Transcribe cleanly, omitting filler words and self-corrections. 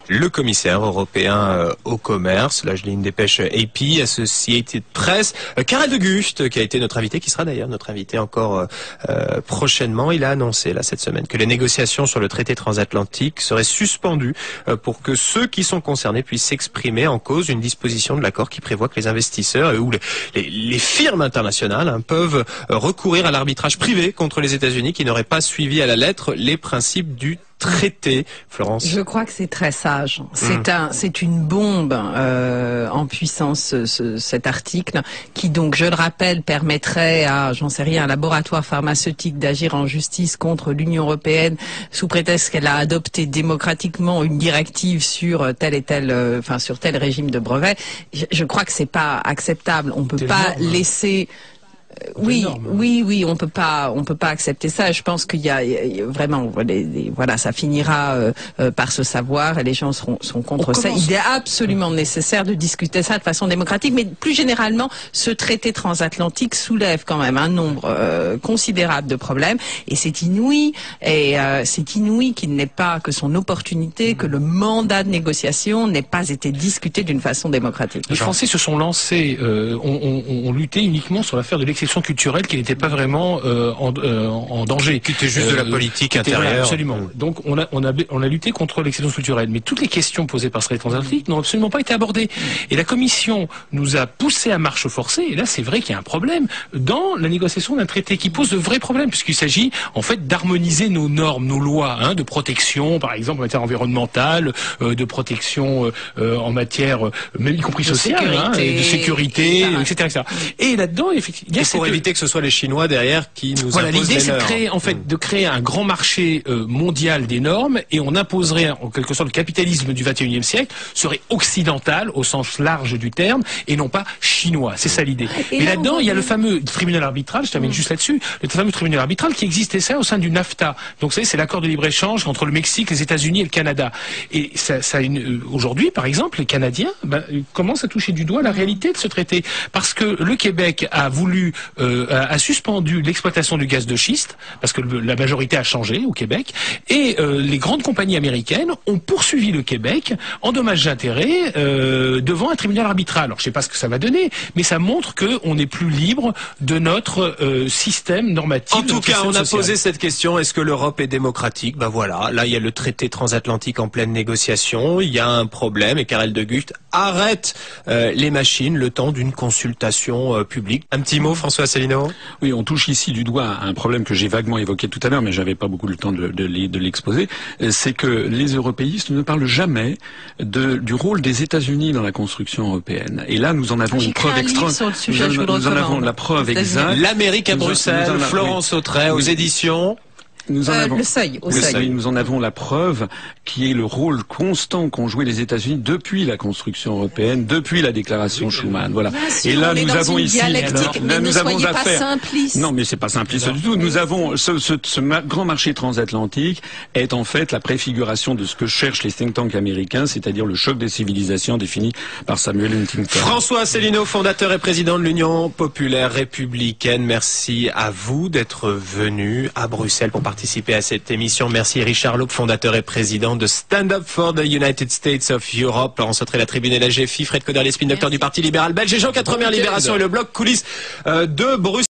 Le commissaire européen au commerce, là je lis une dépêche AP, Associated Press, Karel De Gucht, qui a été notre invité, qui sera d'ailleurs notre invité encore prochainement. Il a annoncé là cette semaine que les négociations sur le traité transatlantique seraient suspendues pour que ceux qui sont concernés puissent s'exprimer en cause d'une disposition de l'accord qui prévoit que les investisseurs ou les firmes internationales peuvent recourir à l'arbitrage privé contre les États-Unis qui n'auraient pas suivi à la lettre les principes du traité. Florence. Je crois que c'est très sage. C'est une bombe en puissance, cet article, qui donc, je le rappelle, permettrait à, j'en sais rien, un laboratoire pharmaceutique d'agir en justice contre l'Union européenne sous prétexte qu'elle a adopté démocratiquement une directive sur tel et tel, sur tel régime de brevet. Je crois que c'est pas acceptable. On peut pas laisser. Oui, on peut pas accepter ça. Je pense qu'il y a vraiment, voilà, ça finira par se savoir et les gens sont contre ça. Il est absolument nécessaire de discuter ça de façon démocratique, mais plus généralement, ce traité transatlantique soulève quand même un nombre considérable de problèmes et c'est inouï qu'il n'ait pas, que son opportunité, que le mandat de négociation n'ait pas été discuté d'une façon démocratique. Les Français se sont lancés, ont lutté uniquement sur l'affaire de l'exception culturelle qui n'était pas vraiment en danger. Qui était juste de la politique intérieure. Absolument. Donc on a lutté contre l'exception culturelle. Mais toutes les questions posées par ce traité transatlantique n'ont absolument pas été abordées. Et la Commission nous a poussé à marche forcée. Et là, c'est vrai qu'il y a un problème dans la négociation d'un traité qui pose de vrais problèmes, puisqu'il s'agit en fait d'harmoniser nos normes, nos lois, de protection, par exemple en matière environnementale, de protection en matière, même y compris sociale, de sécurité, etc. Et là-dedans, effectivement, pour éviter que ce soit les Chinois derrière qui nous imposent l'idée, les normes. c'est de créer un grand marché mondial des normes et on imposerait en quelque sorte le capitalisme du 21e siècle serait occidental au sens large du terme et non pas chinois. C'est ça l'idée. Mais là-dedans, il y a le fameux tribunal arbitral, je termine juste là-dessus, le fameux tribunal arbitral qui existait ça au sein du NAFTA. Donc vous savez, c'est l'accord de libre-échange entre le Mexique, les États-Unis et le Canada. Et aujourd'hui, par exemple, les Canadiens commencent à toucher du doigt la réalité de ce traité. Parce que le Québec a voulu a suspendu l'exploitation du gaz de schiste, parce que la majorité a changé au Québec, et les grandes compagnies américaines ont poursuivi le Québec en dommages et intérêts devant un tribunal arbitral. Alors je ne sais pas ce que ça va donner, mais ça montre qu'on est plus libre de notre système normatif. En tout cas, on a posé cette question, est-ce que l'Europe est démocratique? Ben voilà, là il y a le traité transatlantique en pleine négociation, il y a un problème, et Karel De Gucht arrête les machines le temps d'une consultation publique. Un petit mot, François Asselineau? Oui, on touche ici du doigt un problème que j'ai vaguement évoqué tout à l'heure, mais j'avais pas beaucoup le temps de l'exposer. C'est que les européistes ne parlent jamais du rôle des États-Unis dans la construction européenne. Et là, nous en avons une preuve nous en avons la preuve exacte. L'Amérique à Bruxelles, Florence Autray, aux éditions. Nous en avons, le seuil. Nous en avons la preuve qui est le rôle constant qu'ont joué les États-Unis depuis la construction européenne, depuis la déclaration Schuman. Voilà. Et là, nous avons ici, là, nous avons affaire. Non, mais c'est pas simpliste du tout. Nous avons ce grand marché transatlantique est en fait la préfiguration de ce que cherchent les think tanks américains, c'est-à-dire le choc des civilisations défini par Samuel Huntington. François Asselineau, fondateur et président de l'Union populaire républicaine. Merci à vous d'être venu à Bruxelles pour participer à cette émission. Merci Richard Loup, fondateur et président de Stand Up for the United States of Europe. Laurence Autrey, la Tribune et la GFI, Fred Coder, les spin docteurs du Parti libéral belge et Jean Quatremer, Libération et le bloc coulisses de Bruxelles.